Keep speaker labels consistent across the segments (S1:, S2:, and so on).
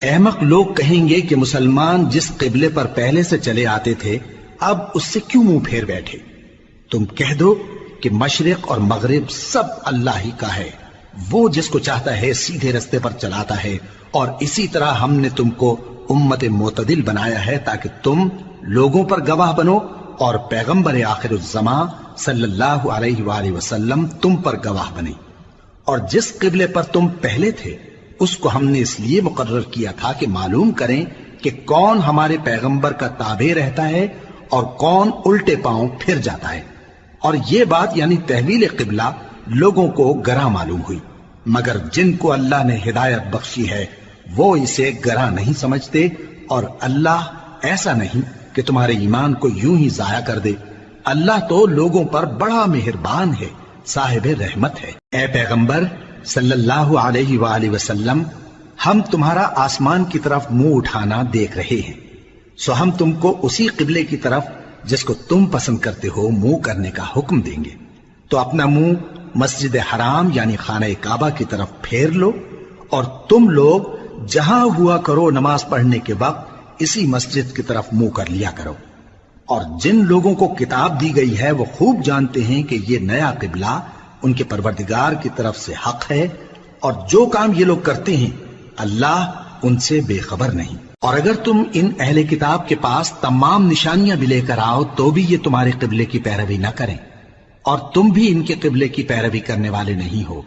S1: احمق لوگ کہیں گے کہ مسلمان جس قبلے پر پہلے سے چلے آتے تھے اب اس سے کیوں منہ پھیر بیٹھے؟ تم کہہ دو کہ مشرق اور مغرب سب اللہ ہی کا ہے، وہ جس کو چاہتا ہے سیدھے رستے پر چلاتا ہے، اور اسی طرح ہم نے تم کو امت معتدل بنایا ہے تاکہ تم لوگوں پر گواہ بنو اور پیغمبر آخر الزمان صلی اللہ علیہ وآلہ وسلم تم پر گواہ بنے۔ اور جس قبلے پر تم پہلے تھے اس کو ہم نے اس لیے مقرر کیا تھا کہ معلوم کریں کہ کون ہمارے پیغمبر کا تابع رہتا ہے اور کون الٹے پاؤں پھر جاتا ہے۔ اور یہ بات یعنی تحویل قبلہ لوگوں کو گراں معلوم ہوئی، مگر جن کو اللہ نے ہدایت بخشی ہے وہ اسے گراں نہیں سمجھتے، اور اللہ ایسا نہیں کہ تمہارے ایمان کو یوں ہی ضائع کر دے۔ اللہ تو لوگوں پر بڑا مہربان ہے، صاحب رحمت ہے۔ اے پیغمبر صلی اللہ علیہ وآلہ وسلم، ہم تمہارا آسمان کی طرف منہ اٹھانا دیکھ رہے ہیں، سو ہم تم کو اسی قبلے کی طرف جس کو تم پسند کرتے ہو منہ کرنے کا حکم دیں گے۔ تو اپنا منہ مسجد حرام یعنی خانہ کعبہ کی طرف پھیر لو، اور تم لوگ جہاں ہوا کرو نماز پڑھنے کے وقت اسی مسجد کی طرف منہ کر لیا کرو۔ اور جن لوگوں کو کتاب دی گئی ہے وہ خوب جانتے ہیں کہ یہ نیا قبلہ ان کے پروردگار کی طرف سے حق ہے، اور جو کام یہ لوگ کرتے ہیں اللہ ان سے بے خبر نہیں۔ اور اگر تم ان اہل کتاب کے پاس تمام نشانیاں بھی لے کر آؤ تو بھی یہ تمہارے قبلے کی پیروی نہ کریں، اور تم بھی ان کے قبلے کی پیروی کرنے والے نہیں ہو،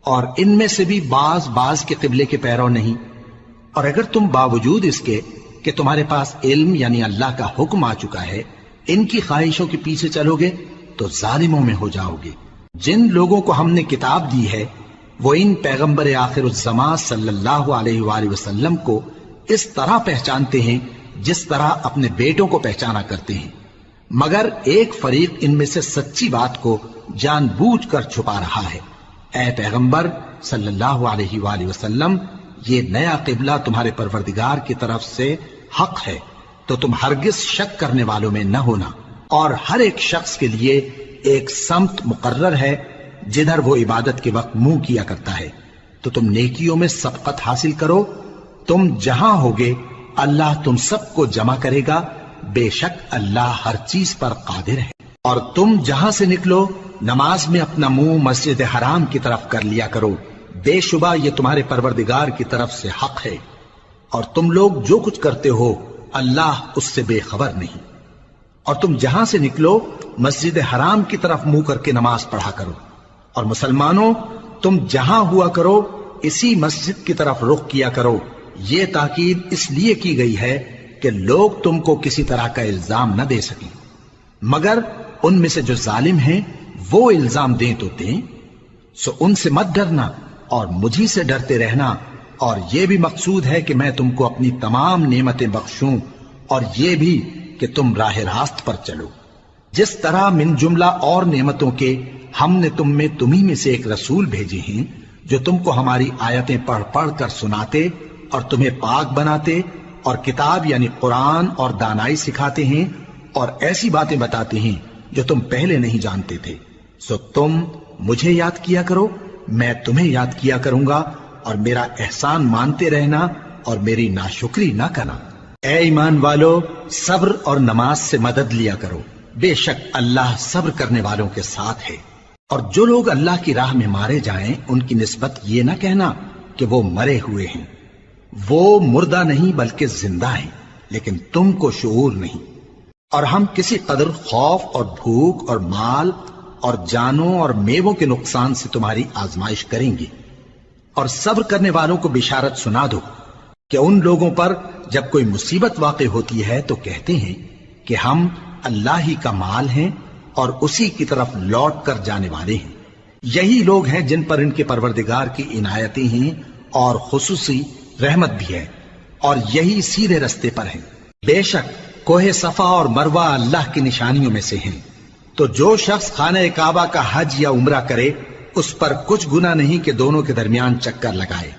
S1: اور ان میں سے بھی بعض کے قبلے کے پیرو نہیں۔ اور اگر تم باوجود اس کے کہ تمہارے پاس علم یعنی اللہ کا حکم آ چکا ہے ان کی خواہشوں کے پیچھے چلو گے تو ظالموں میں ہو جاؤ گے۔ جن لوگوں کو ہم نے کتاب دی ہے وہ ان پیغمبر آخر الزمان صلی اللہ علیہ وآلہ وسلم کو اس طرح پہچانتے ہیں جس طرح اپنے بیٹوں کو پہچانا کرتے ہیں، مگر ایک فریق ان میں سے سچی بات کو جان بوجھ کر چھپا رہا ہے۔ اے پیغمبر صلی اللہ علیہ وآلہ وسلم، یہ نیا قبلہ تمہارے پروردگار کی طرف سے حق ہے، تو تم ہرگز شک کرنے والوں میں نہ ہونا، اور ہر ایک شخص کے لیے ایک سمت مقرر ہے جدھر وہ عبادت کے وقت منہ کیا کرتا ہے، تو تم نیکیوں میں سبقت حاصل کرو۔ تم جہاں ہوگے اللہ تم سب کو جمع کرے گا، بے شک اللہ ہر چیز پر قادر ہے۔ اور تم جہاں سے نکلو نماز میں اپنا منہ مسجد حرام کی طرف کر لیا کرو، بے شبہ یہ تمہارے پروردگار کی طرف سے حق ہے، اور تم لوگ جو کچھ کرتے ہو اللہ اس سے بے خبر نہیں۔ اور تم جہاں سے نکلو مسجد حرام کی طرف منہ کر کے نماز پڑھا کرو، اور مسلمانوں تم جہاں ہوا کرو اسی مسجد کی طرف رخ کیا کرو۔ یہ تاکید اس لیے کی گئی ہے کہ لوگ تم کو کسی طرح کا الزام نہ دے سکیں، مگر ان میں سے جو ظالم ہیں وہ الزام دیں تو دیں، سو ان سے مت ڈرنا اور مجھی سے ڈرتے رہنا، اور یہ بھی مقصود ہے کہ میں تم کو اپنی تمام نعمتیں بخشوں، اور یہ بھی کہ تم راہ راست پر چلو۔ جس طرح من جملہ اور نعمتوں کے ہم نے تمہیں میں سے ایک رسول بھیجے ہیں جو تم کو ہماری آیتیں پڑھ پڑھ کر سناتے اور تمہیں پاک بناتے، اور کتاب یعنی قرآن اور دانائی سکھاتے ہیں، اور ایسی باتیں بتاتے ہیں جو تم پہلے نہیں جانتے تھے، سو تم مجھے یاد کیا کرو، میں تمہیں یاد کیا کروں گا، اور میرا احسان مانتے رہنا اور میری ناشکری نہ کرنا۔ اے ایمان والو، صبر اور نماز سے مدد لیا کرو، بے شک اللہ صبر کرنے والوں کے ساتھ ہے۔ اور جو لوگ اللہ کی راہ میں مارے جائیں ان کی نسبت یہ نہ کہنا کہ وہ مرے ہوئے ہیں، وہ مردہ نہیں بلکہ زندہ ہیں، لیکن تم کو شعور نہیں۔ اور ہم کسی قدر خوف اور بھوک اور مال اور جانوں اور میووں کے نقصان سے تمہاری آزمائش کریں گے، اور صبر کرنے والوں کو بشارت سنا دو کہ ان لوگوں پر جب کوئی مصیبت واقع ہوتی ہے تو کہتے ہیں کہ ہم اللہ ہی کا مال ہیں اور اسی کی طرف لوٹ کر جانے والے ہیں۔ یہی لوگ ہیں جن پر ان کے پروردگار کی عنایتیں ہیں اور خصوصی رحمت بھی ہے، اور یہی سیدھے رستے پر ہیں۔ بے شک کوہ صفا اور مروہ اللہ کی نشانیوں میں سے ہیں، تو جو شخص خانہ کعبہ کا حج یا عمرہ کرے اس پر کچھ گناہ نہیں کہ دونوں کے درمیان چکر لگائے،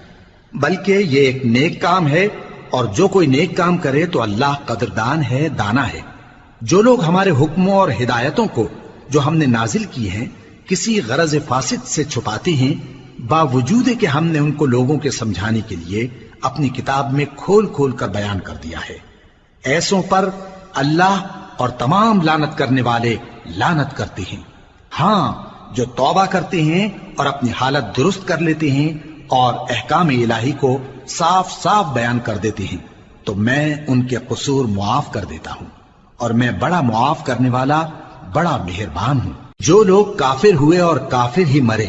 S1: بلکہ یہ ایک نیک کام ہے، اور جو کوئی نیک کام کرے تو اللہ قدردان ہے، دانا ہے۔ جو لوگ ہمارے حکموں اور ہدایتوں کو جو ہم نے نازل کی ہیں کسی غرض فاسد سے چھپاتے ہیں، باوجود کہ ہم نے ان کو لوگوں کے سمجھانے کے لیے اپنی کتاب میں کھول کھول کر بیان کر دیا ہے۔ ایسوں پر اللہ اور تمام لعنت کرنے والے لعنت کرتے ہیں۔ ہاں، جو توبہ کرتے ہیں اور اپنی حالت درست کر لیتے ہیں اور احکام الہی کو صاف صاف بیان کر دیتے ہیں تو میں ان کے قصور معاف کر دیتا ہوں، اور میں بڑا معاف کرنے والا بڑا مہربان ہوں۔ جو لوگ کافر ہوئے اور کافر ہی مرے،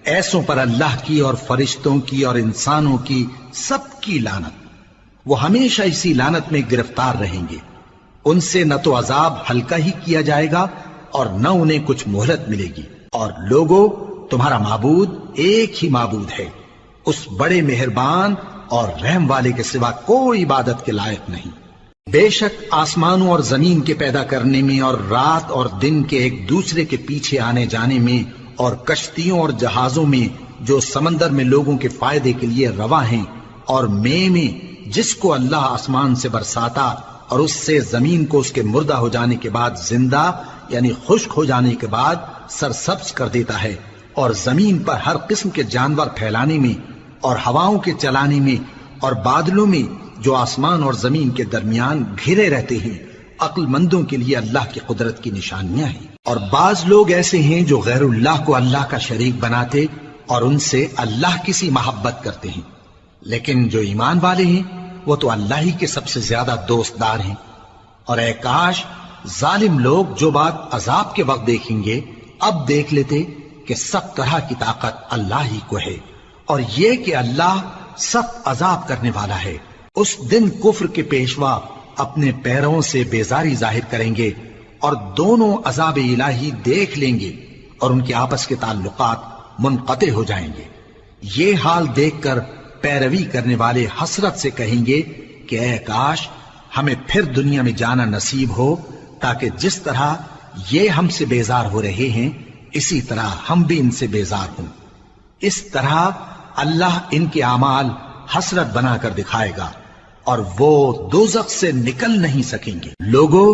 S1: ایسوں پر اللہ کی اور فرشتوں کی اور انسانوں کی سب کی لعنت، وہ ہمیشہ اسی لعنت میں گرفتار رہیں گے۔ ان سے نہ تو عذاب ہلکا ہی کیا جائے گا اور نہ انہیں کچھ مہلت ملے گی۔ اور لوگوں، تمہارا معبود ایک ہی معبود ہے، اس بڑے مہربان اور رحم والے کے سوا کوئی عبادت کے لائق نہیں۔ بے شک آسمانوں اور زمین کے پیدا کرنے میں اور رات اور دن کے ایک دوسرے کے پیچھے آنے جانے میں اور کشتیوں اور جہازوں میں جو سمندر میں لوگوں کے فائدے کے لیے رواں ہیں، اور میں جس کو اللہ آسمان سے برساتا اور اس سے زمین کو اس کے مردہ ہو جانے کے بعد زندہ یعنی خشک ہو جانے کے بعد سرسبز کر دیتا ہے، اور زمین پر ہر قسم کے جانور پھیلانے میں اور ہواؤں کے چلانے میں اور بادلوں میں جو آسمان اور زمین کے درمیان گھرے رہتے ہیں، عقل مندوں کے لیے اللہ کی قدرت کی نشانیاں ہیں۔ اور بعض لوگ ایسے ہیں جو غیر اللہ کو اللہ کا شریک بناتے اور ان سے اللہ کی سی محبت کرتے ہیں، لیکن جو ایمان والے ہیں وہ تو اللہ ہی کے سب سے زیادہ دوست دار ہیں۔ اور اے کاش ظالم لوگ جو بات عذاب کے وقت دیکھیں گے اب دیکھ لیتے کہ سب طرح کی طاقت اللہ ہی کو ہے، اور یہ کہ اللہ سخت عذاب کرنے والا ہے۔ اس دن کفر کے پیشوا اپنے پیروں سے بیزاری ظاہر کریں گے اور دونوں عذاب الہی دیکھ لیں گے اور ان کے آپس کے تعلقات منقطع ہو جائیں گے۔ یہ حال دیکھ کر پیروی کرنے والے حسرت سے کہیں گے کہ اے کاش ہمیں پھر دنیا میں جانا نصیب ہو، تاکہ جس طرح یہ ہم سے بیزار ہو رہے ہیں اسی طرح ہم بھی ان سے بیزار ہوں۔ اس طرح اللہ ان کے اعمال حسرت بنا کر دکھائے گا اور وہ دوزخ سے نکل نہیں سکیں گے۔ لوگوں،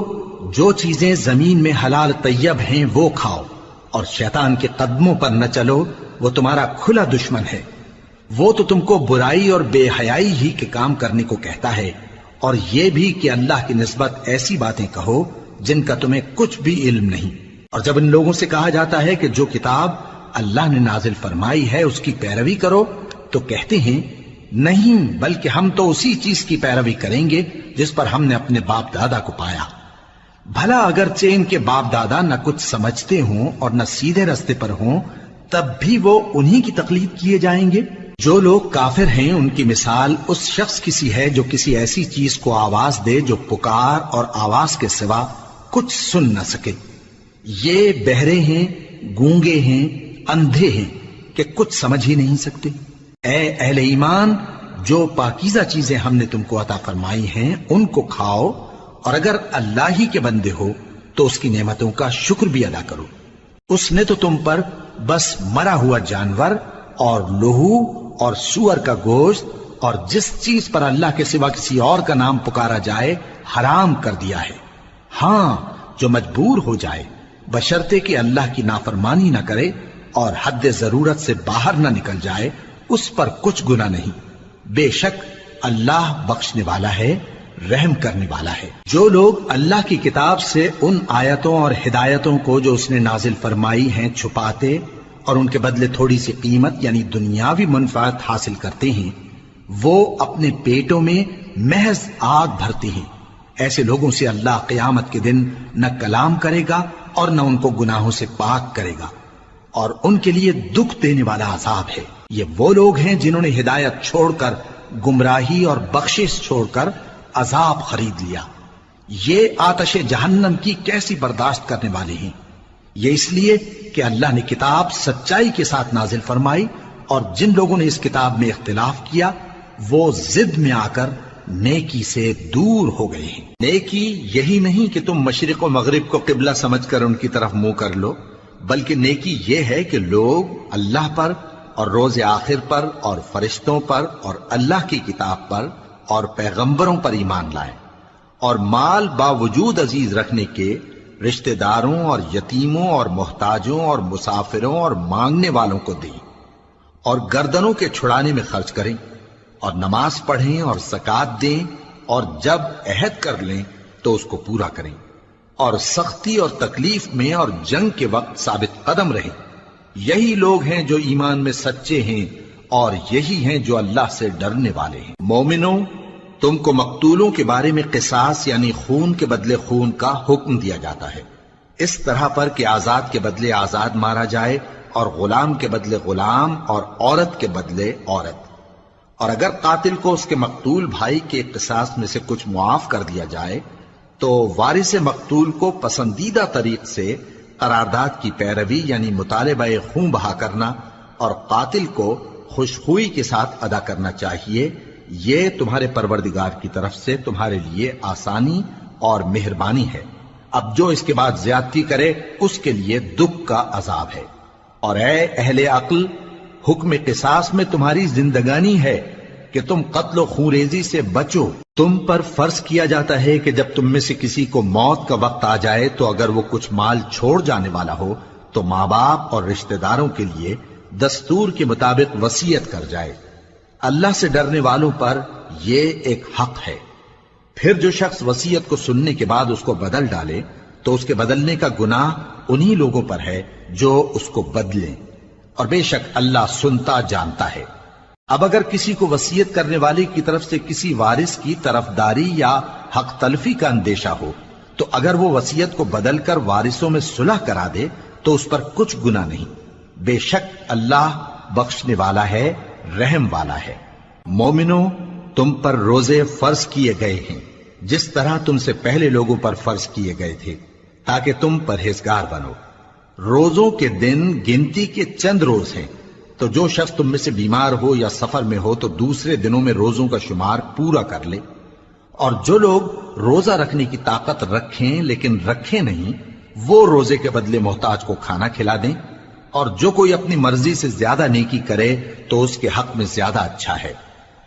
S1: جو چیزیں زمین میں حلال طیب ہیں وہ کھاؤ، اور شیطان کے قدموں پر نہ چلو، وہ تمہارا کھلا دشمن ہے۔ وہ تو تم کو برائی اور بے حیائی ہی کے کام کرنے کو کہتا ہے، اور یہ بھی کہ اللہ کی نسبت ایسی باتیں کہو جن کا تمہیں کچھ بھی علم نہیں۔ اور جب ان لوگوں سے کہا جاتا ہے کہ جو کتاب اللہ نے نازل فرمائی ہے اس کی پیروی کرو، تو کہتے ہیں نہیں، بلکہ ہم تو اسی چیز کی پیروی کریں گے جس پر ہم نے اپنے باپ دادا کو پایا۔ بھلا اگرچہ ان کے باپ دادا نہ کچھ سمجھتے ہوں اور نہ سیدھے رستے پر ہوں، تب بھی وہ انہی کی تقلید کیے جائیں گے۔ جو لوگ کافر ہیں ان کی مثال اس شخص کی سی ہے جو کسی ایسی چیز کو آواز دے جو پکار اور آواز کے سوا کچھ سن نہ سکے۔ یہ بہرے ہیں، گونگے ہیں، اندھے ہیں کہ کچھ سمجھ ہی نہیں سکتے۔ اے اہل ایمان، جو پاکیزہ چیزیں ہم نے تم کو عطا فرمائی ہیں ان کو کھاؤ، اور اگر اللہ ہی کے بندے ہو تو اس کی نعمتوں کا شکر بھی ادا کرو۔ اس نے تو تم پر بس مرا ہوا جانور اور لہو اور سور کا گوشت اور جس چیز پر اللہ کے سوا کسی اور کا نام پکارا جائے حرام کر دیا ہے۔ ہاں، جو مجبور ہو جائے بشرطے کہ اللہ کی نافرمانی نہ کرے اور حد ضرورت سے باہر نہ نکل جائے، اس پر کچھ گناہ نہیں۔ بے شک اللہ بخشنے والا ہے، رحم کرنے والا ہے۔ جو لوگ اللہ کی کتاب سے ان آیتوں اور ہدایتوں کو جو اس نے نازل فرمائی ہیں چھپاتے اور ان کے بدلے تھوڑی سی قیمت یعنی دنیاوی منفعت حاصل کرتے ہیں، وہ اپنے پیٹوں میں محض آگ بھرتے ہیں۔ ایسے لوگوں سے اللہ قیامت کے دن نہ کلام کرے گا اور نہ ان کو گناہوں سے پاک کرے گا، اور ان کے لیے دکھ دینے والا عذاب ہے۔ یہ وہ لوگ ہیں جنہوں نے ہدایت چھوڑ کر گمراہی اور بخشش چھوڑ کر عذاب خرید لیا۔ یہ آتش جہنم کی کیسی برداشت کرنے والے ہیں۔ یہ اس لیے کہ اللہ نے کتاب سچائی کے ساتھ نازل فرمائی، اور جن لوگوں نے اس کتاب میں اختلاف کیا وہ ضد میں آ کر نیکی سے دور ہو گئے ہیں۔ نیکی یہی نہیں کہ تم مشرق و مغرب کو قبلہ سمجھ کر ان کی طرف منہ کر لو، بلکہ نیکی یہ ہے کہ لوگ اللہ پر اور روز آخر پر اور فرشتوں پر اور اللہ کی کتاب پر اور پیغمبروں پر ایمان لائیں، اور مال باوجود عزیز رکھنے کے رشتہ داروں اور یتیموں اور محتاجوں اور مسافروں اور مانگنے والوں کو دیں، اور گردنوں کے چھڑانے میں خرچ کریں، اور نماز پڑھیں اور زکات دیں، اور جب عہد کر لیں تو اس کو پورا کریں، اور سختی اور تکلیف میں اور جنگ کے وقت ثابت قدم رہیں۔ یہی لوگ ہیں جو ایمان میں سچے ہیں، اور یہی ہیں جو اللہ سے ڈرنے والے ہیں۔ مومنوں، تم کو مقتولوں کے بارے میں قصاص یعنی خون کے بدلے خون کا حکم دیا جاتا ہے، اس طرح پر کہ آزاد کے بدلے آزاد مارا جائے، اور غلام کے بدلے غلام، اور عورت کے بدلے عورت۔ اور اگر قاتل کو اس کے مقتول بھائی کے قصاص میں سے کچھ معاف کر دیا جائے تو وارث مقتول کو پسندیدہ طریق سے قرارداد کی پیروی یعنی مطالبہ خون بہا کرنا اور قاتل کو خوشخوئی کے ساتھ ادا کرنا چاہیے۔ یہ تمہارے پروردگار کی طرف سے تمہارے لیے آسانی اور مہربانی ہے۔ اب جو اس کے بعد زیادتی کرے اس کے لیے دکھ کا عذاب ہے۔ اور اے اہل عقل، حکم قصاص میں تمہاری زندگانی ہے کہ تم قتل و خونریزی سے بچو۔ تم پر فرض کیا جاتا ہے کہ جب تم میں سے کسی کو موت کا وقت آ جائے تو اگر وہ کچھ مال چھوڑ جانے والا ہو تو ماں باپ اور رشتہ داروں کے لیے دستور کے مطابق وصیت کر جائے۔ اللہ سے ڈرنے والوں پر یہ ایک حق ہے۔ پھر جو شخص وصیت کو سننے کے بعد اس کو بدل ڈالے تو اس کے بدلنے کا گناہ انہی لوگوں پر ہے جو اس کو بدلیں، اور بے شک اللہ سنتا جانتا ہے۔ اب اگر کسی کو وصیت کرنے والے کی طرف سے کسی وارث کی طرفداری یا حق تلفی کا اندیشہ ہو تو اگر وہ وصیت کو بدل کر وارثوں میں صلح کرا دے تو اس پر کچھ گناہ نہیں، بے شک اللہ بخشنے والا ہے، رحم والا ہے۔ مومنوں، تم پر روزے فرض کیے گئے ہیں جس طرح تم سے پہلے لوگوں پر فرض کیے گئے تھے تاکہ تم پرہیزگار بنو۔ روزوں کے دن گنتی کے چند روز ہیں، تو جو شخص تم میں سے بیمار ہو یا سفر میں ہو تو دوسرے دنوں میں روزوں کا شمار پورا کر لے۔ اور جو لوگ روزہ رکھنے کی طاقت رکھیں لیکن رکھیں نہیں، وہ روزے کے بدلے محتاج کو کھانا کھلا دیں۔ اور جو کوئی اپنی مرضی سے زیادہ نیکی کرے تو اس کے حق میں زیادہ اچھا ہے،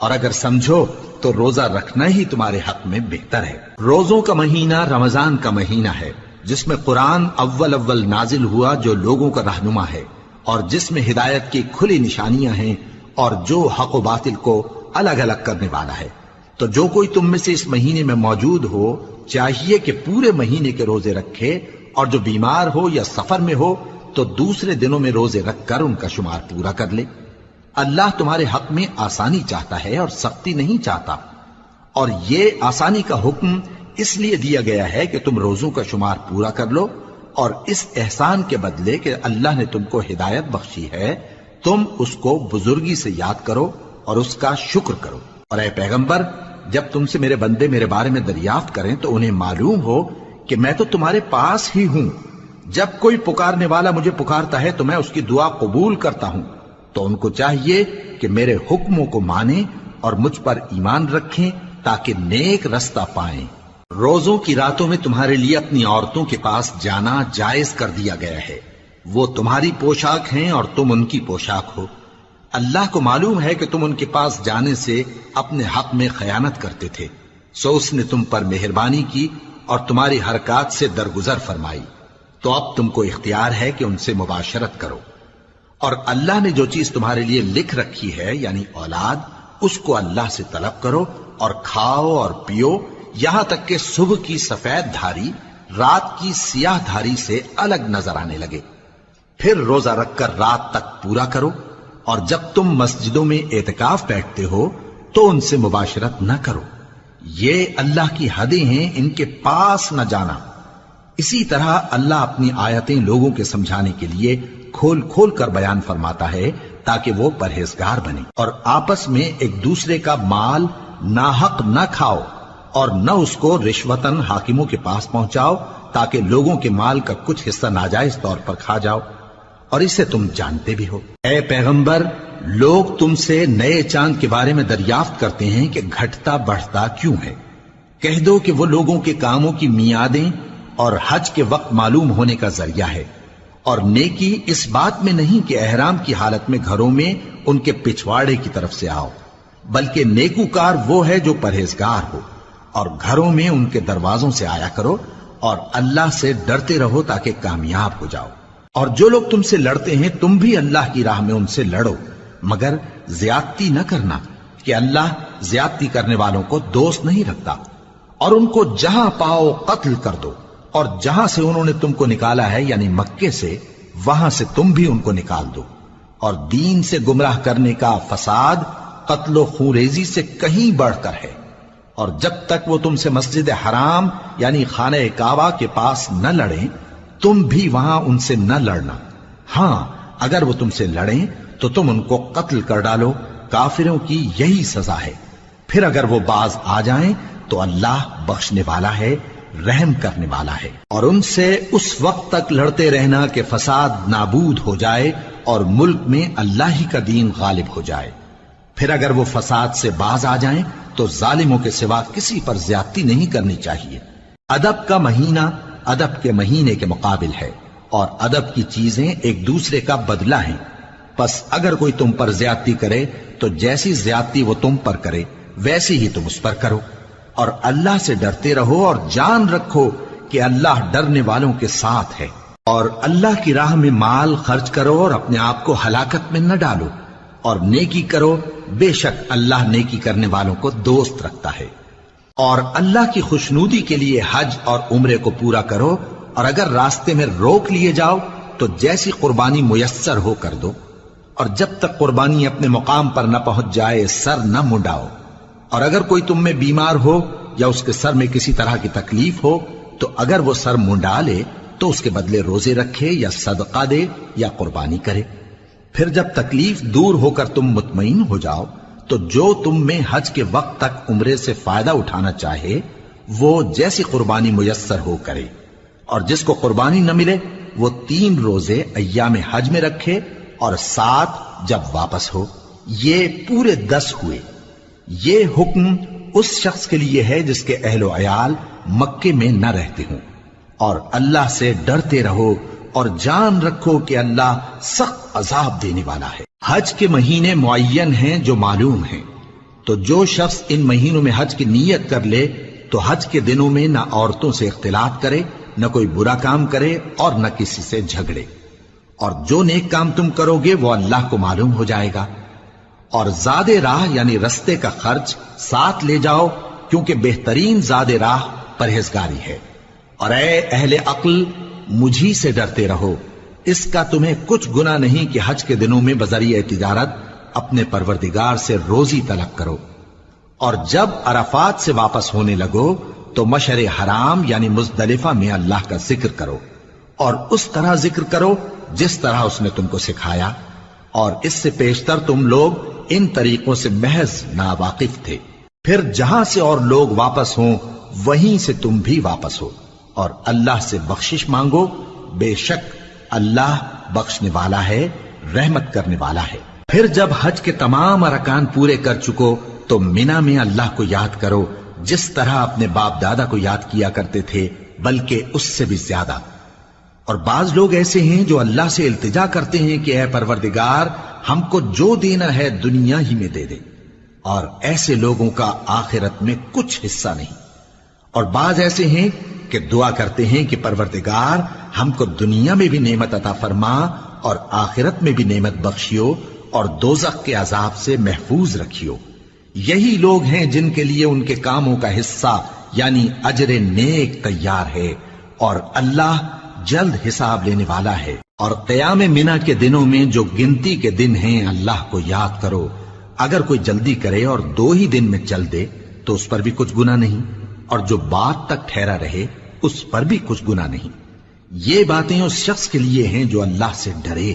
S1: اور اگر سمجھو تو روزہ رکھنا ہی تمہارے حق میں بہتر ہے۔ روزوں کا مہینہ رمضان کا مہینہ ہے جس میں قرآن اول نازل ہوا جو لوگوں کا رہنما ہے اور جس میں ہدایت کی کھلی نشانیاں ہیں اور جو حق و باطل کو الگ الگ کرنے والا ہے۔ تو جو کوئی تم میں سے اس مہینے میں موجود ہو چاہیے کہ پورے مہینے کے روزے رکھے، اور جو بیمار ہو یا سفر میں ہو تو دوسرے دنوں میں روزے رکھ کر ان کا شمار پورا کر لے۔ اللہ تمہارے حق میں آسانی چاہتا ہے اور سختی نہیں چاہتا، اور یہ آسانی کا حکم اس لیے دیا گیا ہے کہ تم روزوں کا شمار پورا کر لو، اور اس احسان کے بدلے کہ اللہ نے تم کو ہدایت بخشی ہے تم اس کو بزرگی سے یاد کرو اور اس کا شکر کرو۔ اور اے پیغمبر، جب تم سے میرے بندے میرے بارے میں دریافت کریں تو انہیں معلوم ہو کہ میں تو تمہارے پاس ہی ہوں۔ جب کوئی پکارنے والا مجھے پکارتا ہے تو میں اس کی دعا قبول کرتا ہوں، تو ان کو چاہیے کہ میرے حکموں کو مانیں اور مجھ پر ایمان رکھیں تاکہ نیک رستہ پائیں۔ روزوں کی راتوں میں تمہارے لیے اپنی عورتوں کے پاس جانا جائز کر دیا گیا ہے، وہ تمہاری پوشاک ہیں اور تم ان کی پوشاک ہو۔ اللہ کو معلوم ہے کہ تم ان کے پاس جانے سے اپنے حق میں خیانت کرتے تھے، سو اس نے تم پر مہربانی کی اور تمہاری حرکات سے درگزر فرمائی، تو اب تم کو اختیار ہے کہ ان سے مباشرت کرو۔ اور اللہ نے جو چیز تمہارے لیے لکھ رکھی ہے یعنی اولاد، اس کو اللہ سے طلب کرو اور کھاؤ اور پیو یہاں تک کہ صبح کی سفید دھاری رات کی سیاہ دھاری سے الگ نظر آنے لگے، پھر روزہ رکھ کر رات تک پورا کرو۔ اور جب تم مسجدوں میں اعتکاف بیٹھتے ہو تو ان سے مباشرت نہ کرو، یہ اللہ کی حدیں ہیں، ان کے پاس نہ جانا۔ اسی طرح اللہ اپنی آیتیں لوگوں کے سمجھانے کے لیے کھول کھول کر بیان فرماتا ہے تاکہ وہ پرہیزگار بنے۔ اور آپس میں ایک دوسرے کا مال ناحق نہ کھاؤ اور نہ اس کو رشوتاً حاکموں کے پاس پہنچاؤ تاکہ لوگوں کے مال کا کچھ حصہ ناجائز طور پر کھا جاؤ، اور اسے تم جانتے بھی ہو۔ اے پیغمبر، لوگ تم سے نئے چاند کے بارے میں دریافت کرتے ہیں کہ گھٹتا بڑھتا کیوں ہے۔ کہہ دو کہ وہ لوگوں کے کاموں کی میعادیں اور حج کے وقت معلوم ہونے کا ذریعہ ہے، اور نیکی اس بات میں نہیں کہ احرام کی حالت میں گھروں میں ان کے پچھواڑے کی طرف سے آؤ، بلکہ نیکوکار وہ ہے جو پرہیزگار ہو، اور گھروں میں ان کے دروازوں سے آیا کرو اور اللہ سے ڈرتے رہو تاکہ کامیاب ہو جاؤ۔ اور جو لوگ تم سے لڑتے ہیں تم بھی اللہ کی راہ میں ان سے لڑو، مگر زیادتی نہ کرنا، کہ اللہ زیادتی کرنے والوں کو دوست نہیں رکھتا، اور ان کو جہاں پاؤ قتل کر دو، اور جہاں سے انہوں نے تم کو نکالا ہے یعنی مکے سے، وہاں سے تم بھی ان کو نکال دو۔ اور دین سے گمراہ کرنے کا فساد قتل و خونریزی سے کہیں بڑھ کر ہے، اور جب تک وہ تم سے مسجد حرام یعنی خانہ کعبہ کے پاس نہ لڑیں تم بھی وہاں ان سے نہ لڑنا۔ ہاں اگر وہ تم سے لڑیں تو تم ان کو قتل کر ڈالو، کافروں کی یہی سزا ہے۔ پھر اگر وہ باز آ جائیں تو اللہ بخشنے والا ہے، رحم کرنے والا ہے۔ اور ان سے اس وقت تک لڑتے رہنا کہ فساد نابود ہو جائے اور ملک میں اللہ ہی کا دین غالب ہو جائے۔ پھر اگر وہ فساد سے باز آ جائیں تو ظالموں کے سوا کسی پر زیادتی نہیں کرنی چاہیے۔ ادب کا مہینہ ادب کے مہینے کے مقابل ہے، اور ادب کی چیزیں ایک دوسرے کا بدلہ ہیں۔ پس اگر کوئی تم پر زیادتی کرے تو جیسی زیادتی وہ تم پر کرے ویسی ہی تم اس پر کرو، اور اللہ سے ڈرتے رہو اور جان رکھو کہ اللہ ڈرنے والوں کے ساتھ ہے۔ اور اللہ کی راہ میں مال خرچ کرو اور اپنے آپ کو ہلاکت میں نہ ڈالو، اور نیکی کرو، بے شک اللہ نیکی کرنے والوں کو دوست رکھتا ہے۔ اور اللہ کی خوشنودی کے لیے حج اور عمرے کو پورا کرو، اور اگر راستے میں روک لیے جاؤ تو جیسی قربانی میسر ہو کر دو، اور جب تک قربانی اپنے مقام پر نہ پہنچ جائے سر نہ منڈاؤ۔ اور اگر کوئی تم میں بیمار ہو یا اس کے سر میں کسی طرح کی تکلیف ہو تو اگر وہ سر منڈا لے تو اس کے بدلے روزے رکھے یا صدقہ دے یا قربانی کرے۔ پھر جب تکلیف دور ہو کر تم مطمئن ہو جاؤ تو جو تم میں حج کے وقت تک عمرے سے فائدہ اٹھانا چاہے وہ جیسی قربانی میسر ہو کرے، اور جس کو قربانی نہ ملے وہ 3 روزے ایام حج میں رکھے اور 7 جب واپس ہو، یہ پورے 10 ہوئے۔ یہ حکم اس شخص کے لیے ہے جس کے اہل و عیال مکے میں نہ رہتے ہوں۔ اور اللہ سے ڈرتے رہو اور جان رکھو کہ اللہ سخت عذاب دینے والا ہے۔ حج کے مہینے معین ہیں جو معلوم ہیں، تو جو شخص ان مہینوں میں حج کی نیت کر لے تو حج کے دنوں میں نہ عورتوں سے اختلاط کرے، نہ کوئی برا کام کرے اور نہ کسی سے جھگڑے۔ اور جو نیک کام تم کرو گے وہ اللہ کو معلوم ہو جائے گا۔ اور زاد راہ یعنی رستے کا خرچ ساتھ لے جاؤ، کیونکہ بہترین زاد راہ پرہیزگاری ہے۔ اور اے اہل عقل مجھی سے ڈرتے رہو، اس کا تمہیں کچھ گناہ نہیں کہ حج کے دنوں میں بذریعہ تجارت اپنے پروردگار سے روزی طلب کرو۔ اور جب عرفات سے واپس ہونے لگو تو مشعر حرام یعنی مزدلفہ میں اللہ کا ذکر کرو، اور اس طرح ذکر کرو جس طرح اس نے تم کو سکھایا، اور اس سے پیشتر تم لوگ ان طریقوں سے محض ناواقف تھے۔ پھر جہاں سے اور لوگ واپس ہوں وہیں سے تم بھی واپس ہو، اور اللہ سے بخشش مانگو، بے شک اللہ بخشنے والا ہے، رحمت کرنے والا ہے۔ پھر جب حج کے تمام ارکان پورے کر چکو تو منا میں اللہ کو یاد کرو جس طرح اپنے باپ دادا کو یاد کیا کرتے تھے، بلکہ اس سے بھی زیادہ۔ اور بعض لوگ ایسے ہیں جو اللہ سے التجا کرتے ہیں کہ اے پروردگار ہم کو جو دینا ہے دنیا ہی میں دے دے، اور ایسے لوگوں کا آخرت میں کچھ حصہ نہیں۔ اور بعض ایسے ہیں کہ دعا کرتے ہیں کہ پروردگار ہم کو دنیا میں بھی نعمت عطا فرما اور آخرت میں بھی نعمت بخشیو اور دوزخ کے عذاب سے محفوظ رکھیو۔ یہی لوگ ہیں جن کے لیے ان کے کاموں کا حصہ یعنی اجر نیک تیار ہے، اور اللہ جلد حساب لینے والا ہے۔ اور قیام منا کے دنوں میں جو گنتی کے دن ہیں اللہ کو یاد کرو۔ اگر کوئی جلدی کرے اور 2 ہی دن میں چل دے تو اس پر بھی کچھ گناہ نہیں، اور جو بات تک ٹھہرا رہے اس پر بھی کچھ گناہ نہیں۔ یہ باتیں اس شخص کے لیے ہیں جو اللہ سے ڈرے،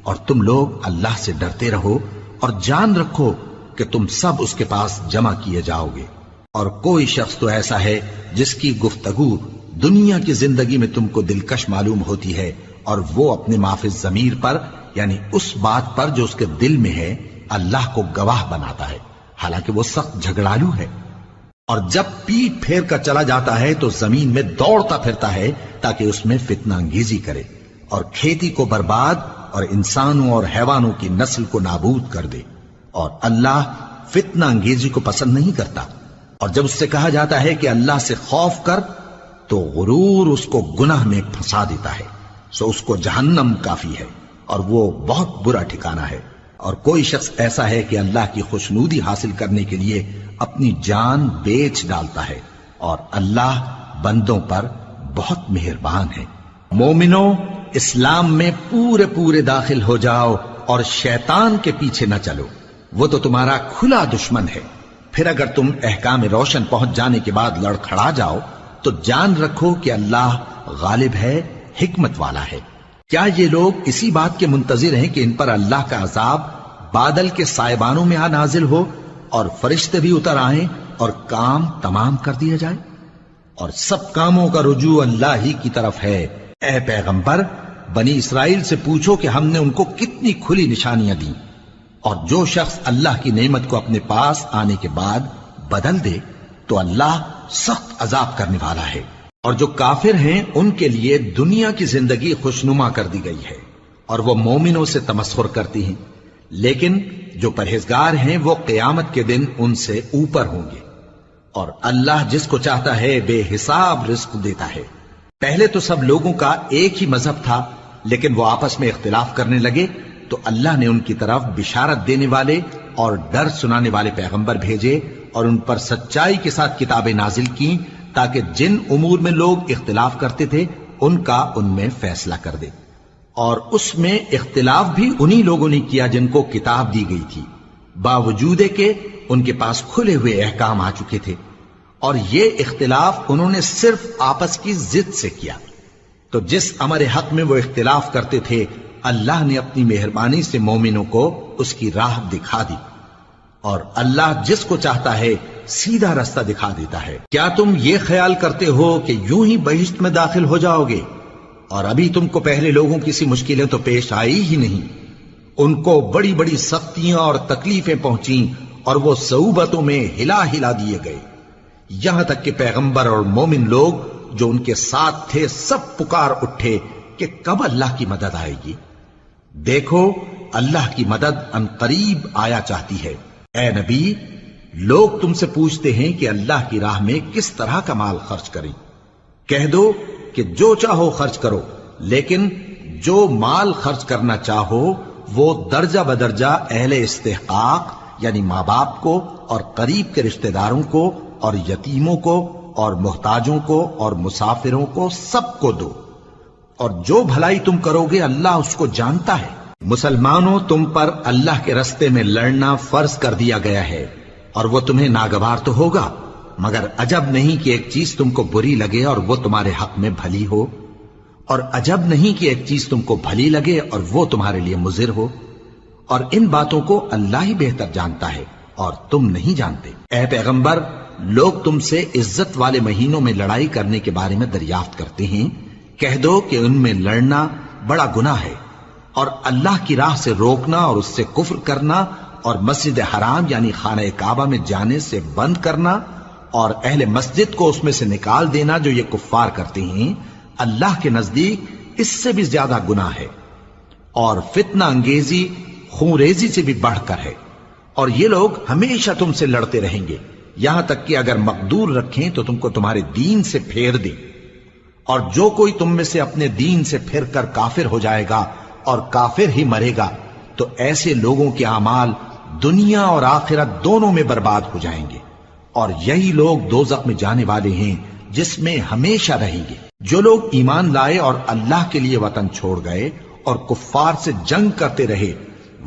S1: اور تم لوگ اللہ سے ڈرتے رہو اور جان رکھو کہ تم سب اس کے پاس جمع کیے جاؤ گے۔ اور کوئی شخص تو ایسا ہے جس کی گفتگو دنیا کی زندگی میں تم کو دلکش معلوم ہوتی ہے، اور وہ اپنے معافی ضمیر پر یعنی اس بات پر جو اس کے دل میں ہے اللہ کو گواہ بناتا ہے، حالانکہ وہ سخت جھگڑالو ہے۔ اور جب پیٹ پھیر کر چلا جاتا ہے تو زمین میں دوڑتا پھرتا ہے تاکہ اس میں فتنہ انگیزی کرے اور کھیتی کو برباد اور انسانوں اور حیوانوں کی نسل کو نابود کر دے، اور اللہ فتنہ انگیزی کو پسند نہیں کرتا۔ اور جب اس سے کہا جاتا ہے کہ اللہ سے خوف کر تو غرور اس کو گناہ میں پھنسا دیتا ہے، سو اس کو جہنم کافی ہے اور وہ بہت برا ٹھکانہ ہے۔ اور کوئی شخص ایسا ہے کہ اللہ کی خوشنودی حاصل کرنے کے لیے اپنی جان بیچ ڈالتا ہے، اور اللہ بندوں پر بہت مہربان ہے۔ مومنوں، اسلام میں پورے پورے داخل ہو جاؤ اور شیطان کے پیچھے نہ چلو، وہ تو تمہارا کھلا دشمن ہے۔ پھر اگر تم احکام روشن پہنچ جانے کے بعد لڑکھڑا جاؤ تو جان رکھو کہ اللہ غالب ہے، حکمت والا ہے۔ کیا یہ لوگ اسی بات کے منتظر ہیں کہ ان پر اللہ کا عذاب بادل کے سائبانوں میں آ نازل ہو اور فرشتے بھی اتر آئیں اور کام تمام کر دیا جائے؟ اور سب کاموں کا رجوع اللہ ہی کی طرف ہے۔ اے پیغمبر، بنی اسرائیل سے پوچھو کہ ہم نے ان کو کتنی کھلی نشانیاں دیں، اور جو شخص اللہ کی نعمت کو اپنے پاس آنے کے بعد بدل دے تو اللہ سخت عذاب کرنے والا ہے۔ اور جو کافر ہیں ان کے لیے دنیا کی زندگی خوشنما کر دی گئی ہے، اور وہ مومنوں سے تمسخر کرتی ہیں، لیکن جو پرہیزگار ہیں وہ قیامت کے دن ان سے اوپر ہوں گے۔ اور اللہ جس کو چاہتا ہے بے حساب رزق دیتا ہے۔ پہلے تو سب لوگوں کا ایک ہی مذہب تھا، لیکن وہ آپس میں اختلاف کرنے لگے تو اللہ نے ان کی طرف بشارت دینے والے اور ڈر سنانے والے پیغمبر بھیجے، اور ان پر سچائی کے ساتھ کتابیں نازل کی تاکہ جن امور میں لوگ اختلاف کرتے تھے ان کا ان میں فیصلہ کر دے۔ اور اس میں اختلاف بھی انہی لوگوں نے کیا جن کو کتاب دی گئی تھی، باوجود کہ ان کے پاس کھلے ہوئے احکام آ چکے تھے، اور یہ اختلاف انہوں نے صرف آپس کی ضد سے کیا۔ تو جس امر حق میں وہ اختلاف کرتے تھے اللہ نے اپنی مہربانی سے مومنوں کو اس کی راہ دکھا دی، اور اللہ جس کو چاہتا ہے سیدھا رستہ دکھا دیتا ہے۔ کیا تم یہ خیال کرتے ہو کہ یوں ہی بہشت میں داخل ہو جاؤ گے، اور ابھی تم کو پہلے لوگوں کی سی مشکلیں تو پیش آئی ہی نہیں؟ ان کو بڑی بڑی سختیاں اور تکلیفیں پہنچیں، اور وہ صعوبتوں میں ہلا ہلا دیے گئے، یہاں تک کہ پیغمبر اور مومن لوگ جو ان کے ساتھ تھے سب پکار اٹھے کہ کب اللہ کی مدد آئے گی۔ دیکھو اللہ کی مدد ان قریب آیا چاہتی ہے۔ اے نبی، لوگ تم سے پوچھتے ہیں کہ اللہ کی راہ میں کس طرح کا مال خرچ کریں۔ کہہ دو کہ جو چاہو خرچ کرو، لیکن جو مال خرچ کرنا چاہو وہ درجہ بدرجہ اہل استحقاق یعنی ماں باپ کو اور قریب کے رشتہ داروں کو اور یتیموں کو اور محتاجوں کو اور مسافروں کو سب کو دو، اور جو بھلائی تم کرو گے اللہ اس کو جانتا ہے۔ مسلمانوں، تم پر اللہ کے رستے میں لڑنا فرض کر دیا گیا ہے، اور وہ تمہیں ناگوار تو ہوگا، مگر عجب نہیں کہ ایک چیز تم کو بری لگے اور وہ تمہارے حق میں بھلی ہو، اور عجب نہیں کہ ایک چیز تم کو بھلی لگے اور وہ تمہارے لیے مضر ہو، اور ان باتوں کو اللہ ہی بہتر جانتا ہے اور تم نہیں جانتے۔ اے پیغمبر، لوگ تم سے عزت والے مہینوں میں لڑائی کرنے کے بارے میں دریافت کرتے ہیں، کہہ دو کہ ان میں لڑنا بڑا گناہ ہے، اور اللہ کی راہ سے روکنا اور اس سے کفر کرنا اور مسجد حرام یعنی خانہ کعبہ میں جانے سے بند کرنا اور اہل مسجد کو اس میں سے نکال دینا جو یہ کفار کرتے ہیں، اللہ کے نزدیک اس سے بھی زیادہ گناہ ہے، اور فتنہ انگیزی خونریزی سے بھی بڑھ کر ہے۔ اور یہ لوگ ہمیشہ تم سے لڑتے رہیں گے، یہاں تک کہ اگر مقدور رکھیں تو تم کو تمہارے دین سے پھیر دیں، اور جو کوئی تم میں سے اپنے دین سے پھر کر کافر ہو جائے گا اور کافر ہی مرے گا تو ایسے لوگوں کے اعمال دنیا اور آخرت دونوں میں برباد ہو جائیں گے، اور یہی لوگ دوزخ میں جانے والے ہیں جس میں ہمیشہ رہیں گے۔ جو لوگ ایمان لائے اور اللہ کے لیے وطن چھوڑ گئے اور کفار سے جنگ کرتے رہے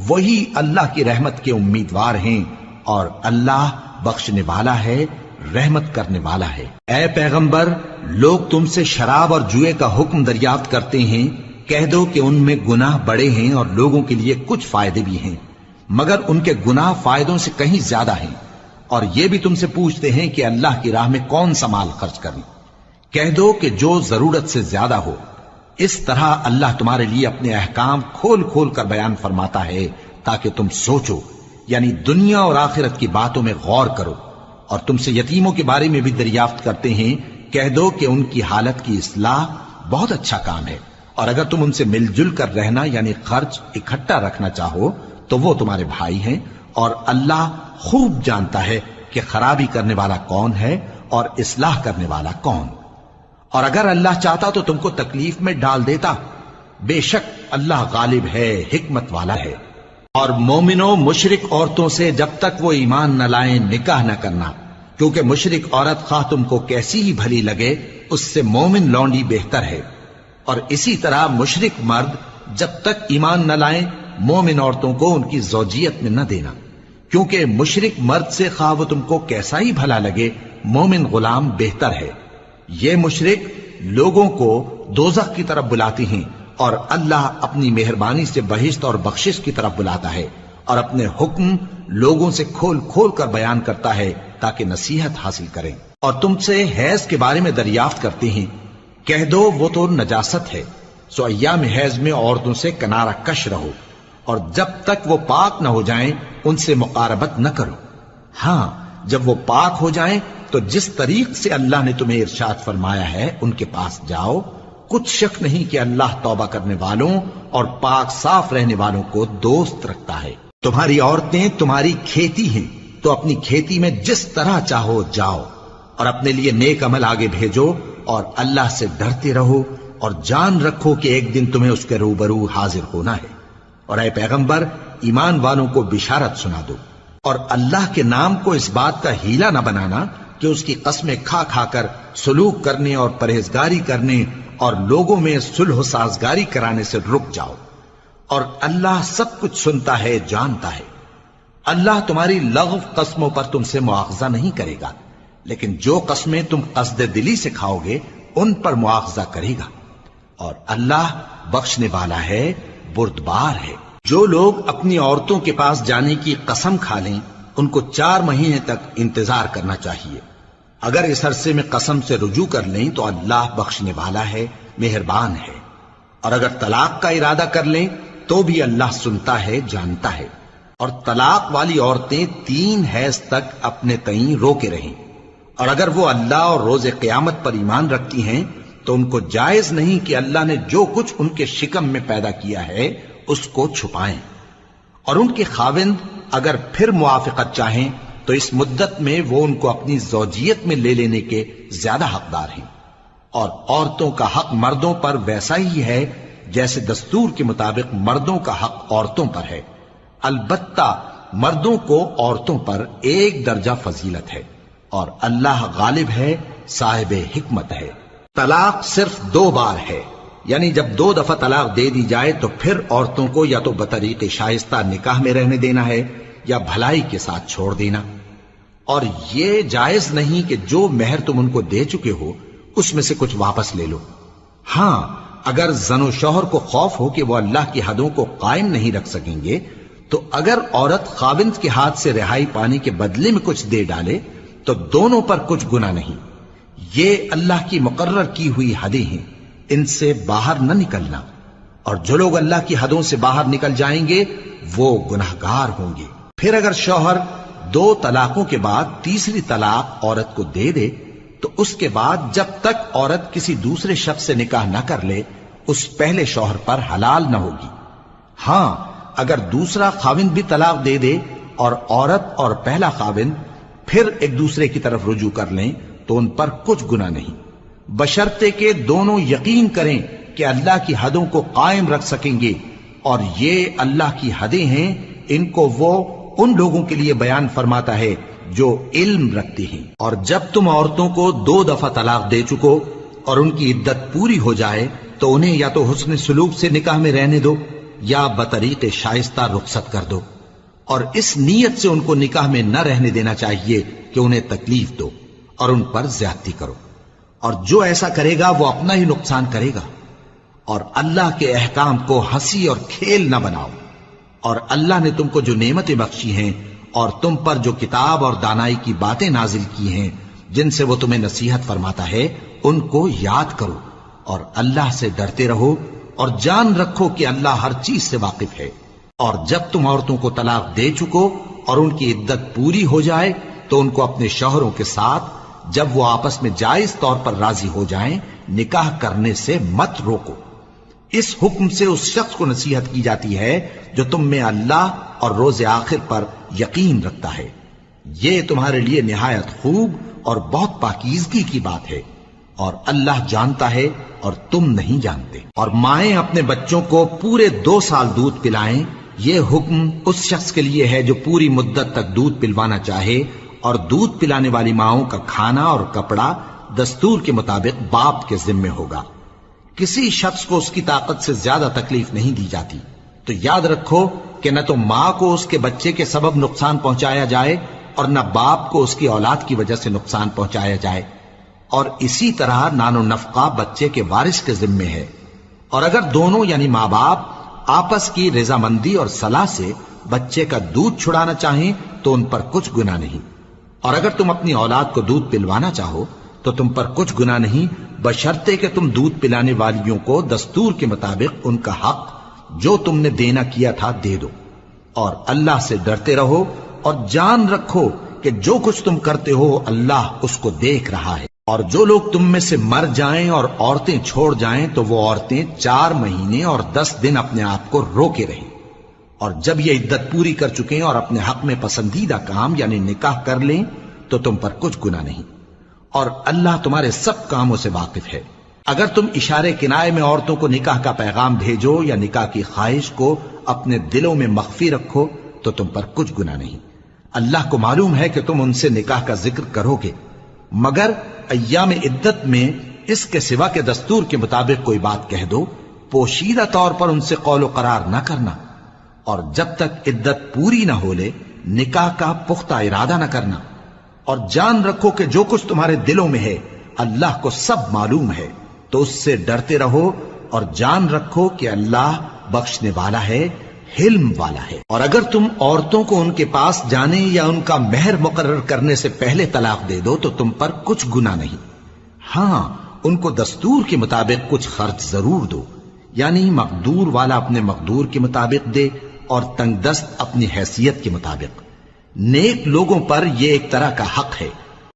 S1: وہی اللہ کی رحمت کے امیدوار ہیں، اور اللہ بخشنے والا ہے، رحمت کرنے والا ہے۔ اے پیغمبر، لوگ تم سے شراب اور جوئے کا حکم دریافت کرتے ہیں، کہہ دو کہ ان میں گناہ بڑے ہیں اور لوگوں کے لیے کچھ فائدے بھی ہیں، مگر ان کے گناہ فائدوں سے کہیں زیادہ ہیں۔ اور یہ بھی تم سے پوچھتے ہیں کہ اللہ کی راہ میں کون سا مال خرچ کریں، کہہ دو کہ جو ضرورت سے زیادہ ہو۔ اس طرح اللہ تمہارے لیے اپنے احکام کھول کھول کر بیان فرماتا ہے تاکہ تم سوچو، یعنی دنیا اور آخرت کی باتوں میں غور کرو۔ اور تم سے یتیموں کے بارے میں بھی دریافت کرتے ہیں، کہہ دو کہ ان کی حالت کی اصلاح بہت اچھا کام ہے، اور اگر تم ان سے مل جل کر رہنا یعنی خرچ اکٹھا رکھنا چاہو تو وہ تمہارے بھائی ہیں، اور اللہ خوب جانتا ہے کہ خرابی کرنے والا کون ہے اور اصلاح کرنے والا کون۔ اور اگر اللہ چاہتا تو تم کو تکلیف میں ڈال دیتا، بے شک اللہ غالب ہے، حکمت والا ہے۔ اور مومنوں مشرک عورتوں سے جب تک وہ ایمان نہ لائیں نکاح نہ کرنا، کیونکہ مشرک عورت خواہ تم کو کیسی ہی بھلی لگے اس سے مومن لونڈی بہتر ہے، اور اسی طرح مشرک مرد جب تک ایمان نہ لائیں مومن عورتوں کو ان کی زوجیت میں نہ دینا، کیونکہ مشرک مرد سے خواہ وہ تم کو کیسا ہی بھلا لگے مومن غلام بہتر ہے۔ یہ مشرک لوگوں کو دوزخ کی طرف بلاتی ہیں، اور اللہ اپنی مہربانی سے بہشت اور بخشش کی طرف بلاتا ہے، اور اپنے حکم لوگوں سے کھول کھول کر بیان کرتا ہے تاکہ نصیحت حاصل کریں۔ اور تم سے حیض کے بارے میں دریافت کرتے ہیں، کہہ دو وہ تو نجاست ہے، سو ایام حیض میں عورتوں سے کنارہ کش رہو، اور جب تک وہ پاک نہ ہو جائیں ان سے مقاربت نہ کرو۔ ہاں جب وہ پاک ہو جائیں تو جس طریق سے اللہ نے تمہیں ارشاد فرمایا ہے ان کے پاس جاؤ، کچھ شک نہیں کہ اللہ توبہ کرنے والوں اور پاک صاف رہنے والوں کو دوست رکھتا ہے۔ تمہاری عورتیں تمہاری کھیتی ہیں، تو اپنی کھیتی میں جس طرح چاہو جاؤ، اور اپنے لیے نیک عمل آگے بھیجو، اور اللہ سے ڈرتے رہو، اور جان رکھو کہ ایک دن تمہیں اس کے روبرو حاضر ہونا ہے۔ اور اے پیغمبر ایمان والوں کو بشارت سنا دو، اور اللہ کے نام کو اس بات کا ہیلہ نہ بنانا کہ اس کی قسمیں کھا کھا کر سلوک کرنے اور پرہیزگاری کرنے اور لوگوں میں صلح و سازگاری کرانے سے رک جاؤ، اور اللہ سب کچھ سنتا ہے جانتا ہے۔ اللہ تمہاری لغو قسموں پر تم سے مواخذہ نہیں کرے گا، لیکن جو قسمیں تم قصد دلی سے کھاؤ گے ان پر مواخذہ کرے گا، اور اللہ بخشنے والا ہے بردبار ہے۔ جو لوگ اپنی عورتوں کے پاس جانے کی قسم کھا لیں ان کو 4 مہینے تک انتظار کرنا چاہیے۔ اگر اس عرصے میں قسم سے رجوع کر لیں تو اللہ بخشنے والا ہے، مہربان ہے، اور اگر طلاق کا ارادہ کر لیں تو بھی اللہ سنتا ہے جانتا ہے۔ اور طلاق والی عورتیں 3 حیض تک اپنے تئیں روکے رہیں، اور اگر وہ اللہ اور روز قیامت پر ایمان رکھتی ہیں تو ان کو جائز نہیں کہ اللہ نے جو کچھ ان کے شکم میں پیدا کیا ہے اس کو چھپائیں، اور ان کے خاوند اگر پھر موافقت چاہیں تو اس مدت میں وہ ان کو اپنی زوجیت میں لے لینے کے زیادہ حقدار ہیں۔ اور عورتوں کا حق مردوں پر ویسا ہی ہے جیسے دستور کے مطابق مردوں کا حق عورتوں پر ہے، البتہ مردوں کو عورتوں پر 1 درجہ فضیلت ہے، اور اللہ غالب ہے، صاحب حکمت ہے۔ طلاق صرف 2 بار ہے، یعنی جب 2 دفعہ طلاق دے دی جائے تو پھر عورتوں کو یا تو بطریق شائستہ نکاح میں رہنے دینا ہے یا بھلائی کے ساتھ چھوڑ دینا، اور یہ جائز نہیں کہ جو مہر تم ان کو دے چکے ہو اس میں سے کچھ واپس لے لو۔ ہاں اگر زن و شوہر کو خوف ہو کہ وہ اللہ کی حدوں کو قائم نہیں رکھ سکیں گے تو اگر عورت خاوند کے ہاتھ سے رہائی پانے کے بدلے میں کچھ دے ڈالے تو دونوں پر کچھ گناہ نہیں۔ یہ اللہ کی مقرر کی ہوئی حدیں ہیں، ان سے باہر نہ نکلنا، اور جو لوگ اللہ کی حدوں سے باہر نکل جائیں گے وہ گناہگار ہوں گے۔ پھر اگر شوہر 2 طلاقوں کے بعد تیسری طلاق عورت کو دے دے تو اس کے بعد جب تک عورت کسی دوسرے شخص سے نکاح نہ کر لے اس پہلے شوہر پر حلال نہ ہوگی۔ ہاں اگر دوسرا خاوند بھی طلاق دے دے اور عورت اور پہلا خاوند پھر ایک دوسرے کی طرف رجوع کر لیں تو ان پر کچھ گناہ نہیں، بشرطے کہ دونوں یقین کریں کہ اللہ کی حدوں کو قائم رکھ سکیں گے، اور یہ اللہ کی حدیں ہیں، ان کو وہ ان لوگوں کے لیے بیان فرماتا ہے جو علم رکھتے ہیں۔ اور جب تم عورتوں کو 2 دفعہ طلاق دے چکو اور ان کی عدت پوری ہو جائے تو انہیں یا تو حسن سلوک سے نکاح میں رہنے دو یا بطریق شائستہ رخصت کر دو، اور اس نیت سے ان کو نکاح میں نہ رہنے دینا چاہیے کہ انہیں تکلیف دو اور ان پر زیادتی کرو، اور جو ایسا کرے گا وہ اپنا ہی نقصان کرے گا۔ اور اللہ کے احکام کو ہنسی اور کھیل نہ بناؤ، اور اللہ نے تم کو جو نعمتیں بخشی ہیں اور تم پر جو کتاب اور دانائی کی باتیں نازل کی ہیں جن سے وہ تمہیں نصیحت فرماتا ہے ان کو یاد کرو، اور اللہ سے ڈرتے رہو، اور جان رکھو کہ اللہ ہر چیز سے واقف ہے۔ اور جب تم عورتوں کو طلاق دے چکو اور ان کی عدت پوری ہو جائے تو ان کو اپنے شوہروں کے ساتھ جب وہ آپس میں جائز طور پر راضی ہو جائیں نکاح کرنے سے مت روکو۔ اس حکم سے اس شخص کو نصیحت کی جاتی ہے جو تم میں اللہ اور روز آخر پر یقین رکھتا ہے، یہ تمہارے لیے نہایت خوب اور بہت پاکیزگی کی بات ہے، اور اللہ جانتا ہے اور تم نہیں جانتے۔ اور مائیں اپنے بچوں کو پورے 2 سال دودھ پلائیں یہ حکم اس شخص کے لیے ہے جو پوری مدت تک دودھ پلوانا چاہے، اور دودھ پلانے والی ماؤں کا کھانا اور کپڑا دستور کے مطابق باپ کے ذمے ہوگا۔ کسی شخص کو اس کی طاقت سے زیادہ تکلیف نہیں دی جاتی، تو یاد رکھو کہ نہ تو ماں کو اس کے بچے کے سبب نقصان پہنچایا جائے اور نہ باپ کو اس کی اولاد کی وجہ سے نقصان پہنچایا جائے، اور اسی طرح نان و نفقہ بچے کے وارث کے ذمے ہے۔ اور اگر دونوں یعنی ماں باپ آپس کی رضامندی اور صلاح سے بچے کا دودھ چھڑانا چاہیں تو ان پر کچھ گناہ نہیں، اور اگر تم اپنی اولاد کو دودھ پلوانا چاہو تو تم پر کچھ گناہ نہیں، بشرطے کہ تم دودھ پلانے والیوں کو دستور کے مطابق ان کا حق جو تم نے دینا کیا تھا دے دو، اور اللہ سے ڈرتے رہو اور جان رکھو کہ جو کچھ تم کرتے ہو اللہ اس کو دیکھ رہا ہے۔ اور جو لوگ تم میں سے مر جائیں اور عورتیں چھوڑ جائیں تو وہ عورتیں 4 مہینے اور 10 دن اپنے آپ کو روکے رہیں، اور جب یہ عدت پوری کر چکیں اور اپنے حق میں پسندیدہ کام یعنی نکاح کر لیں تو تم پر کچھ گناہ نہیں، اور اللہ تمہارے سب کاموں سے واقف ہے۔ اگر تم اشارے کنائے میں عورتوں کو نکاح کا پیغام بھیجو یا نکاح کی خواہش کو اپنے دلوں میں مخفی رکھو تو تم پر کچھ گناہ نہیں۔ اللہ کو معلوم ہے کہ تم ان سے نکاح کا ذکر کرو گے، مگر ایام عدت میں اس کے سوا کے دستور کے مطابق کوئی بات کہہ دو، پوشیدہ طور پر ان سے قول و قرار نہ کرنا، اور جب تک عدت پوری نہ ہو لے نکاح کا پختہ ارادہ نہ کرنا، اور جان رکھو کہ جو کچھ تمہارے دلوں میں ہے اللہ کو سب معلوم ہے، تو اس سے ڈرتے رہو اور جان رکھو کہ اللہ بخشنے والا ہے، حلم والا ہے۔ اور اگر تم عورتوں کو ان کے پاس جانے یا ان کا مہر مقرر کرنے سے پہلے طلاق دے دو تو تم پر کچھ گناہ نہیں، ہاں ان کو دستور کے مطابق کچھ خرچ ضرور دو، یعنی مقدور والا اپنے مقدور کے مطابق دے اور تنگ دست اپنی حیثیت کے مطابق۔ نیک لوگوں پر یہ ایک طرح کا حق ہے۔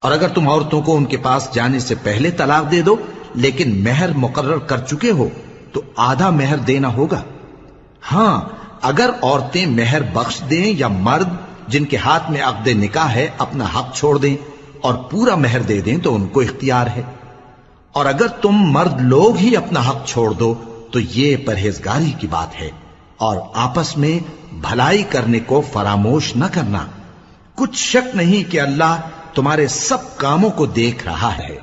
S1: اور اگر تم عورتوں کو ان کے پاس جانے سے پہلے طلاق دے دو لیکن مہر مقرر کر چکے ہو تو آدھا مہر دینا ہوگا۔ ہاں اگر عورتیں مہر بخش دیں یا مرد جن کے ہاتھ میں عقد نکاح ہے اپنا حق چھوڑ دیں اور پورا مہر دے دیں تو ان کو اختیار ہے۔ اور اگر تم مرد لوگ ہی اپنا حق چھوڑ دو تو یہ پرہیزگاری کی بات ہے، اور آپس میں بھلائی کرنے کو فراموش نہ کرنا۔ کچھ شک نہیں کہ اللہ تمہارے سب کاموں کو دیکھ رہا ہے۔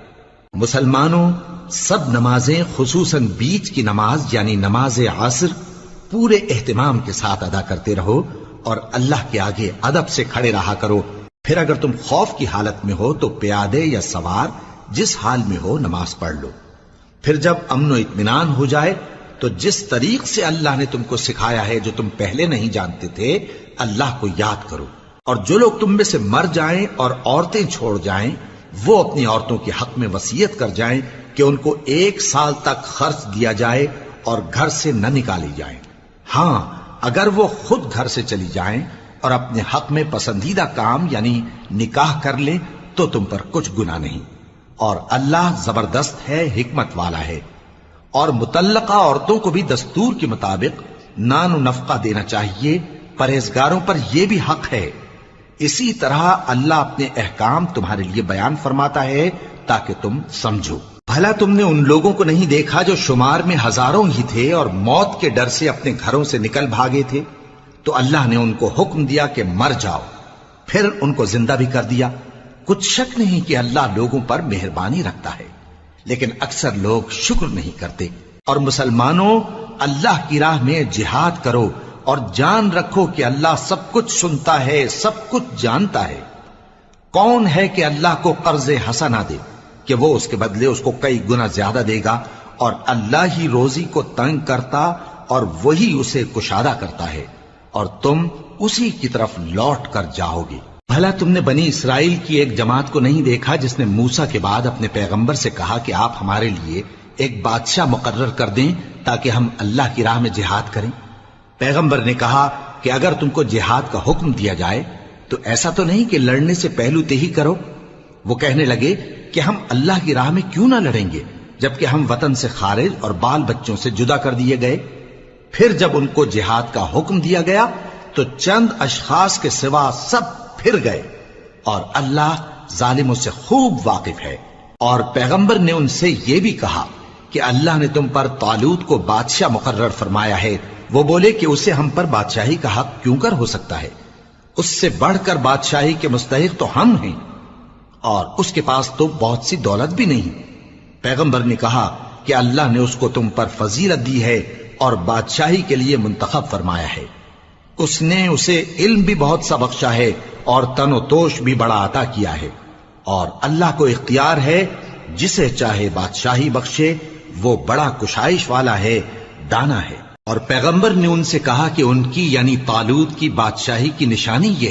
S1: مسلمانوں، سب نمازیں خصوصاً بیچ کی نماز یعنی نماز عصر پورے اہتمام کے ساتھ ادا کرتے رہو اور اللہ کے آگے ادب سے کھڑے رہا کرو۔ پھر اگر تم خوف کی حالت میں ہو تو پیادے یا سوار جس حال میں ہو نماز پڑھ لو۔ پھر جب امن و اطمینان ہو جائے تو جس طریق سے اللہ نے تم کو سکھایا ہے جو تم پہلے نہیں جانتے تھے اللہ کو یاد کرو۔ اور جو لوگ تم میں سے مر جائیں اور عورتیں چھوڑ جائیں وہ اپنی عورتوں کے حق میں وصیت کر جائیں کہ ان کو 1 سال تک خرچ دیا جائے اور گھر سے نہ نکالی جائیں۔ ہاں اگر وہ خود گھر سے چلی جائیں اور اپنے حق میں پسندیدہ کام یعنی نکاح کر لیں تو تم پر کچھ گناہ نہیں، اور اللہ زبردست ہے، حکمت والا ہے۔ اور مطلقہ عورتوں کو بھی دستور کے مطابق نان و نفقہ دینا چاہیے، پرہیزگاروں پر یہ بھی حق ہے۔ اسی طرح اللہ اپنے احکام تمہارے لیے بیان فرماتا ہے تاکہ تم سمجھو۔ بھلا تم نے ان لوگوں کو نہیں دیکھا جو شمار میں ہزاروں ہی تھے اور موت کے ڈر سے اپنے گھروں سے نکل بھاگے تھے، تو اللہ نے ان کو حکم دیا کہ مر جاؤ، پھر ان کو زندہ بھی کر دیا۔ کچھ شک نہیں کہ اللہ لوگوں پر مہربانی رکھتا ہے، لیکن اکثر لوگ شکر نہیں کرتے۔ اور مسلمانوں، اللہ کی راہ میں جہاد کرو اور جان رکھو کہ اللہ سب کچھ سنتا ہے، سب کچھ جانتا ہے۔ کون ہے کہ اللہ کو قرض حسنہ دے کہ وہ اس کے بدلے اس کو کئی گنا زیادہ دے گا، اور اللہ ہی روزی کو تنگ کرتا اور وہی اسے کشادہ کرتا ہے، اور تم اسی کی طرف لوٹ کر جاؤ گے۔ بھلا تم نے بنی اسرائیل کی ایک جماعت کو نہیں دیکھا جس نے موسیٰ کے بعد اپنے پیغمبر سے کہا کہ آپ ہمارے لیے ایک بادشاہ مقرر کر دیں تاکہ ہم اللہ کی راہ میں جہاد کریں؟ پیغمبر نے کہا کہ اگر تم کو جہاد کا حکم دیا جائے تو ایسا تو نہیں کہ لڑنے سے پہلو تہی کرو۔ وہ کہنے لگے کہ ہم اللہ کی راہ میں کیوں نہ لڑیں گے جبکہ ہم وطن سے خارج اور بال بچوں سے جدا کر دیے گئے۔ پھر جب ان کو جہاد کا حکم دیا گیا تو چند اشخاص کے سوا سب پھر گئے، اور اللہ ظالموں سے خوب واقف ہے۔ اور پیغمبر نے ان سے یہ بھی کہا کہ اللہ نے تم پر طالوت کو بادشاہ مقرر فرمایا ہے، وہ بولے کہ اسے ہم پر بادشاہی کا حق کیوں کر ہو سکتا ہے؟ اس سے بڑھ کر بادشاہی کے مستحق تو ہم ہیں، اور اس کے پاس تو بہت سی دولت بھی نہیں۔ پیغمبر نے کہا کہ اللہ نے اس کو تم پر فضیلت دی ہے اور بادشاہی کے لیے منتخب فرمایا ہے۔ اس نے اسے علم بھی بہت سا بخشا ہے اور تن و توش بھی بڑا عطا کیا ہے، اور اللہ کو اختیار ہے جسے چاہے بادشاہی بخشے، وہ بڑا کشائش والا ہے، دانا ہے۔ اور پیغمبر نے ان سے کہا کہ ان کی یعنی طالوت کی بادشاہی کی نشانی یہ ہے